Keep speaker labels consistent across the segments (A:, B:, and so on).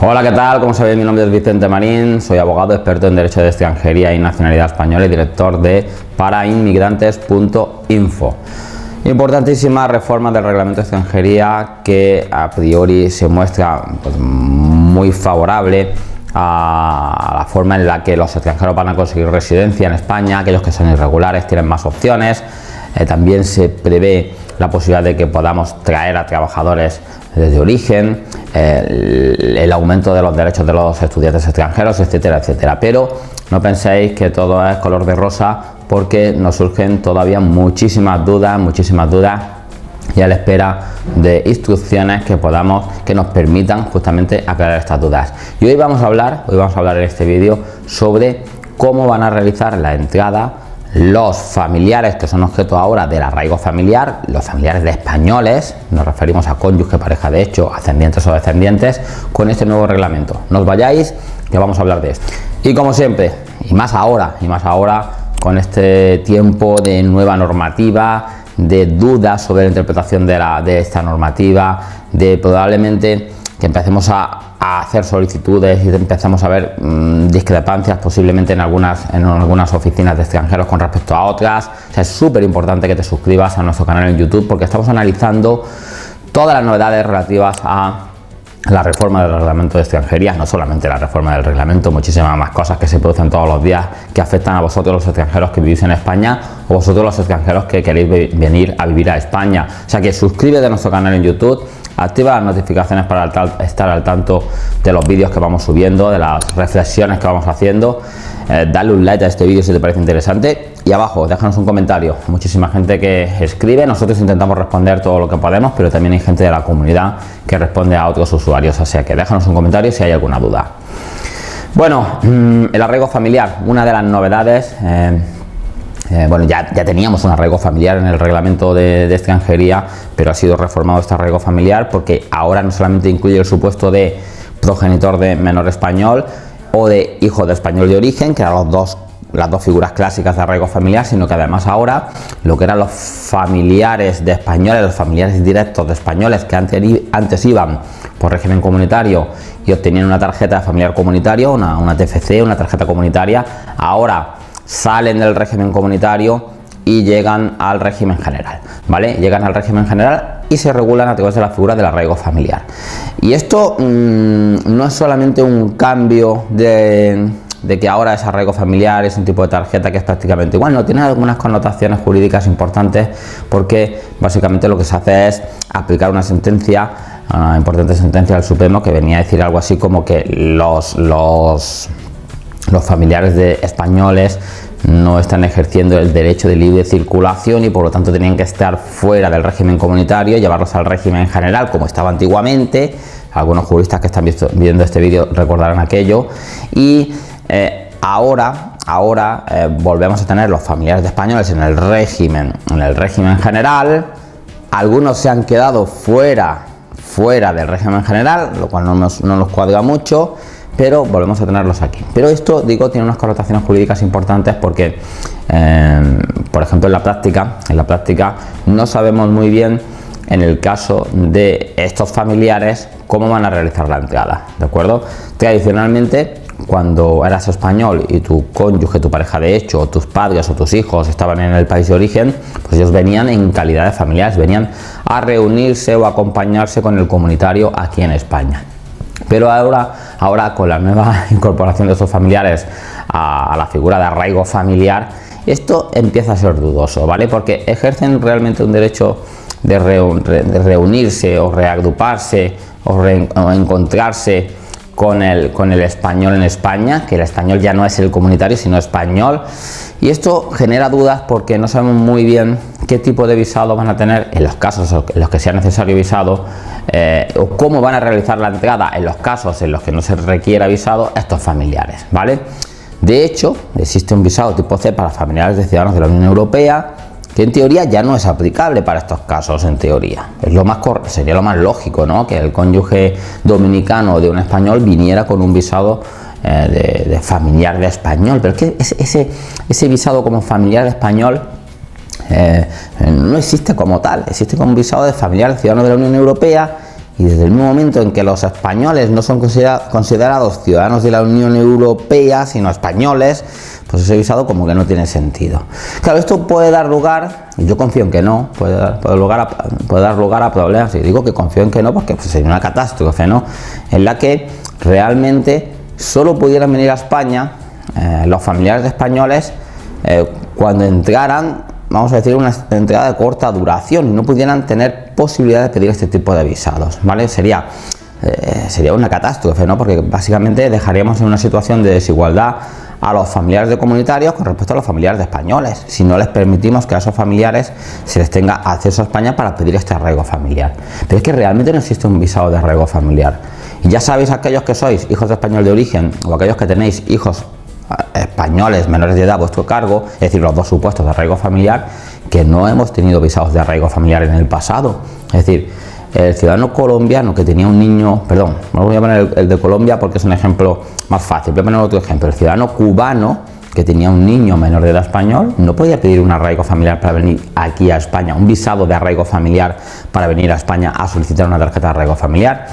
A: Hola, ¿qué tal? Como sabéis, mi nombre es Vicente Marín, soy abogado experto en Derecho de Extranjería y Nacionalidad Española y director de parainmigrantes.info. Importantísima reforma del Reglamento de Extranjería que a priori se muestra muy favorable a la forma en la que los extranjeros van a conseguir residencia en España. Aquellos que son irregulares tienen más opciones. También se prevé la posibilidad de que podamos traer a trabajadores desde origen, el aumento de los derechos de los estudiantes extranjeros, etcétera, etcétera. Pero no penséis que todo es color de rosa, porque nos surgen todavía muchísimas dudas y a la espera de instrucciones que nos permitan justamente aclarar estas dudas. Y hoy vamos a hablar en este vídeo sobre cómo van a realizar la entrada los familiares que son objeto ahora del arraigo familiar, los familiares de españoles, nos referimos a cónyuge, pareja de hecho, ascendientes o descendientes, con este nuevo reglamento. No os vayáis, que vamos a hablar de esto. Y como siempre, y más ahora, con este tiempo de nueva normativa, de dudas sobre la interpretación de esta normativa, de probablemente que empecemos a hacer solicitudes y empezamos a ver discrepancias posiblemente en algunas oficinas de extranjeros con respecto a otras. O sea, es súper importante que te suscribas a nuestro canal en YouTube, porque estamos analizando todas las novedades relativas a la reforma del reglamento de extranjería. No solamente la reforma del reglamento, muchísimas más cosas que se producen todos los días que afectan a vosotros los extranjeros que vivís en España o vosotros los extranjeros que queréis venir a vivir a España. O sea que suscríbete a nuestro canal en YouTube, activa las notificaciones para estar al tanto de los vídeos que vamos subiendo, de las reflexiones que vamos haciendo. Dale un like a este vídeo si te parece interesante y abajo déjanos un comentario. Muchísima gente que escribe, nosotros intentamos responder todo lo que podemos, pero también hay gente de la comunidad que responde a otros usuarios, o sea que déjanos un comentario si hay alguna duda. Bueno, el arraigo familiar, una de las novedades. Bueno, ya teníamos un arraigo familiar en el reglamento de extranjería, pero ha sido reformado este arraigo familiar porque ahora no solamente incluye el supuesto de progenitor de menor español o de hijo de español de origen, que eran las dos figuras clásicas de arraigo familiar, sino que además ahora lo que eran los familiares de españoles, los familiares directos de españoles que antes iban por régimen comunitario y obtenían una tarjeta de familiar comunitario, una TFC, una tarjeta comunitaria, ahora salen del régimen comunitario y llegan al régimen general, ¿vale? Llegan al régimen general y se regulan a través de la figura del arraigo familiar. Y esto no es solamente un cambio de que ahora es arraigo familiar, es un tipo de tarjeta que es prácticamente igual, no, tiene algunas connotaciones jurídicas importantes, porque básicamente lo que se hace es aplicar una sentencia, una importante sentencia del Supremo, que venía a decir algo así como que los familiares de españoles no están ejerciendo el derecho de libre circulación y por lo tanto tenían que estar fuera del régimen comunitario, llevarlos al régimen general como estaba antiguamente. Algunos juristas que están viendo este vídeo recordarán aquello. Y ahora volvemos a tener los familiares de españoles en el régimen general. Algunos se han quedado fuera del régimen general, lo cual no nos cuadra mucho, pero volvemos a tenerlos aquí. Pero esto, digo, tiene unas connotaciones jurídicas importantes porque, por ejemplo, en la práctica no sabemos muy bien, en el caso de estos familiares, cómo van a realizar la entrada, ¿de acuerdo? Tradicionalmente, cuando eras español y tu cónyuge, tu pareja de hecho, o tus padres o tus hijos estaban en el país de origen, pues ellos venían en calidad de familiares, venían a reunirse o a acompañarse con el comunitario aquí en España. Pero ahora con la nueva incorporación de estos familiares a la figura de arraigo familiar, esto empieza a ser dudoso, ¿vale? Porque ejercen realmente un derecho de reunirse o reagruparse o encontrarse con el español en España, que el español ya no es el comunitario sino español. Y esto genera dudas porque no sabemos muy bien qué tipo de visado van a tener en los casos en los que sea necesario visado, o cómo van a realizar la entrada en los casos en los que no se requiera visado estos familiares, ¿vale? De hecho, existe un visado tipo C para familiares de ciudadanos de la Unión Europea, que en teoría ya no es aplicable para estos casos, en teoría. Sería lo más lógico, ¿no? Que el cónyuge dominicano de un español viniera con un visado de familiar de español, pero es que ese visado como familiar de español no existe como tal, existe como visado de familiar de ciudadano de la Unión Europea Y desde el mismo momento en que los españoles no son considerados ciudadanos de la Unión Europea, sino españoles, pues ese visado como que no tiene sentido. Claro, esto puede dar lugar, y yo confío en que no, puede dar lugar a problemas, y digo que confío en que no porque pues, sería una catástrofe, ¿no? En la que realmente solo pudieran venir a España los familiares de españoles cuando entraran, vamos a decir, una entrada de corta duración y no pudieran tener posibilidad de pedir este tipo de visados, ¿vale? Sería una catástrofe, ¿no? Porque básicamente dejaríamos en una situación de desigualdad a los familiares de comunitarios con respecto a los familiares de españoles, si no les permitimos que a esos familiares se les tenga acceso a España para pedir este arraigo familiar. Pero es que realmente no existe un visado de arraigo familiar. Y ya sabéis, aquellos que sois hijos de español de origen o aquellos que tenéis hijos españoles menores de edad a vuestro cargo, es decir, los dos supuestos de arraigo familiar, que no hemos tenido visados de arraigo familiar en el pasado. Es decir, el ciudadano colombiano que tenía un niño, perdón, no voy a poner el de Colombia porque es un ejemplo más fácil, voy a poner otro ejemplo. El ciudadano cubano que tenía un niño menor de edad español no podía pedir un arraigo familiar para venir aquí a España, un visado de arraigo familiar para venir a España a solicitar una tarjeta de arraigo familiar.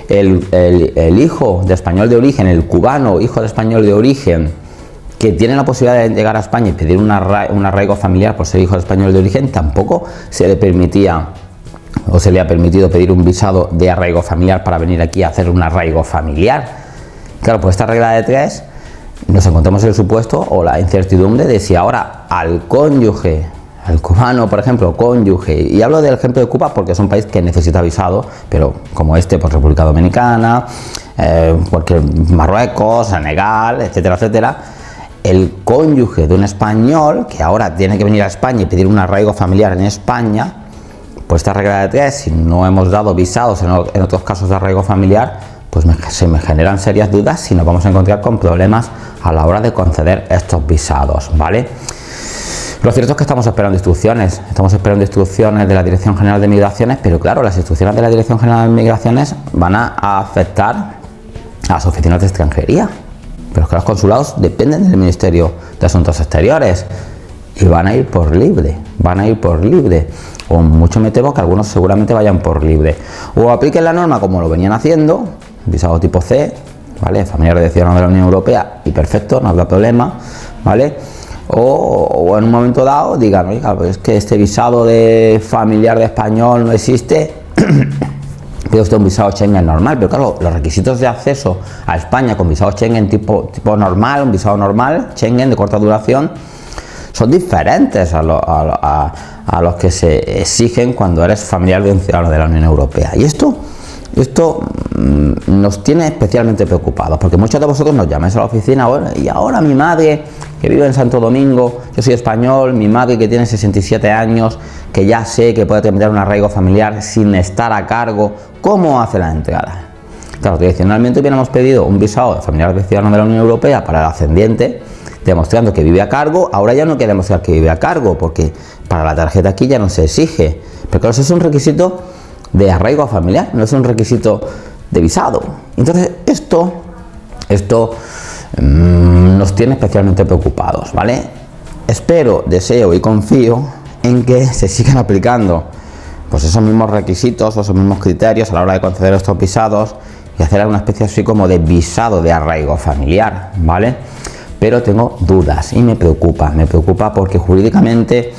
A: El hijo de español de origen, el cubano hijo de español de origen que tiene la posibilidad de llegar a España y pedir un arraigo familiar por ser hijo de español de origen, tampoco se le permitía o se le ha permitido pedir un visado de arraigo familiar para venir aquí a hacer un arraigo familiar. Claro, pues esta regla de 3 nos encontramos en el supuesto o la incertidumbre de si ahora al cónyuge, al cubano, por ejemplo, cónyuge, y hablo del ejemplo de Cuba porque es un país que necesita visado, pero como este, pues República Dominicana, cualquier Marruecos, Senegal, etcétera, etcétera, el cónyuge de un español que ahora tiene que venir a España y pedir un arraigo familiar en España, pues esta regla de 3, si no hemos dado visados en otros casos de arraigo familiar, pues se me generan serias dudas si nos vamos a encontrar con problemas a la hora de conceder estos visados, ¿vale? Lo cierto es que estamos esperando instrucciones de la Dirección General de Migraciones, pero claro, las instrucciones de la Dirección General de Migraciones van a afectar a las oficinas de extranjería, pero es que los consulados dependen del Ministerio de Asuntos Exteriores y van a ir por libre, o mucho me temo que algunos seguramente vayan por libre, o apliquen la norma como lo venían haciendo, visado tipo C, ¿vale? Familiares de ciudadanos de la Unión Europea y perfecto, no habrá problema, ¿vale? O en un momento dado digan, oiga, pues es que este visado de familiar de español no existe, pide usted un visado Schengen normal, pero claro, los requisitos de acceso a España con visado Schengen tipo normal, un visado normal, Schengen de corta duración, son diferentes a los que se exigen cuando eres familiar de un ciudadano de la Unión Europea. Y esto nos tiene especialmente preocupados, porque muchos de vosotros nos llamáis a la oficina, bueno, y ahora mi madre que vive en Santo Domingo, yo soy español, mi madre que tiene 67 años, que ya sé que puede tener un arraigo familiar sin estar a cargo, ¿cómo hace la entrada? Claro, tradicionalmente hubiéramos pedido un visado de familiar de ciudadano de la Unión Europea para el ascendiente, demostrando que vive a cargo. Ahora ya no quiere demostrar que vive a cargo, porque para la tarjeta aquí ya no se exige, pero claro, eso es un requisito de arraigo familiar, no es un requisito de visado. Entonces esto nos tiene especialmente preocupados, ¿vale? Espero, deseo y confío en que se sigan aplicando pues esos mismos requisitos o esos mismos criterios a la hora de conceder estos visados y hacer alguna especie así como de visado de arraigo familiar, ¿vale? Pero tengo dudas y me preocupa porque jurídicamente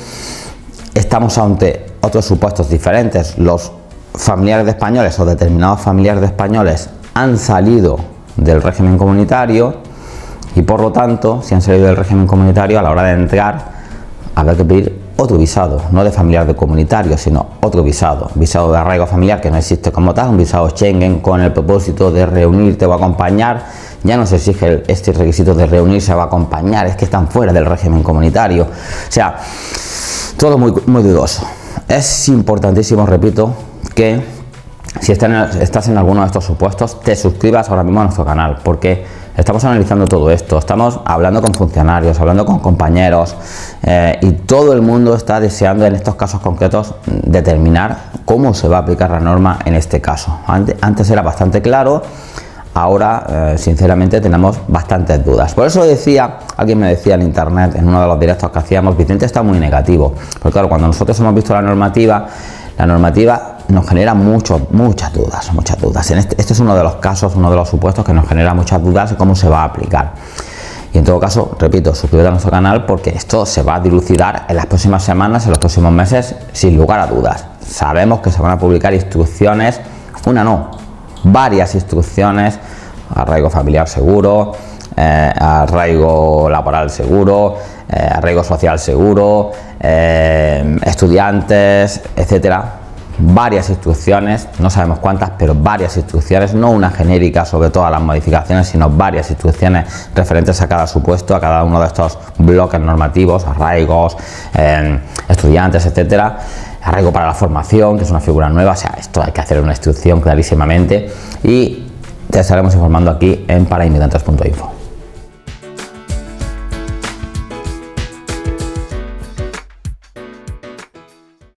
A: estamos ante otros supuestos diferentes. Los familiares de españoles o determinados familiares de españoles han salido del régimen comunitario y por lo tanto, si han salido del régimen comunitario, a la hora de entrar habrá que pedir otro visado, no de familiar de comunitario, sino otro visado de arraigo familiar que no existe como tal, un visado Schengen con el propósito de reunirte o acompañar. Ya no se exige este requisito de reunirse o acompañar, es que están fuera del régimen comunitario. O sea, todo muy dudoso. Es importantísimo, repito, que si estás en alguno de estos supuestos, te suscribas ahora mismo a nuestro canal, porque estamos analizando todo esto, estamos hablando con funcionarios, hablando con compañeros, y todo el mundo está deseando en estos casos concretos determinar cómo se va a aplicar la norma en este caso. Antes era bastante claro, ahora sinceramente tenemos bastantes dudas. Por eso alguien me decía en internet, en uno de los directos que hacíamos, Vicente está muy negativo, porque claro, cuando nosotros hemos visto la normativa nos genera muchas dudas. Este es uno de los casos, uno de los supuestos que nos genera muchas dudas de cómo se va a aplicar. Y en todo caso, repito, suscríbete a nuestro canal porque esto se va a dilucidar en las próximas semanas, en los próximos meses, sin lugar a dudas. Sabemos que se van a publicar instrucciones, varias instrucciones: arraigo familiar seguro, arraigo laboral seguro, arraigo social seguro, estudiantes, etcétera. Varias instrucciones, no sabemos cuántas, pero varias instrucciones, no una genérica sobre todas las modificaciones, sino varias instrucciones referentes a cada supuesto, a cada uno de estos bloques normativos: arraigos, estudiantes, etcétera. Arraigo para la formación, que es una figura nueva. O sea, esto hay que hacer una instrucción clarísimamente, y te estaremos informando aquí en parainmigrantes.info.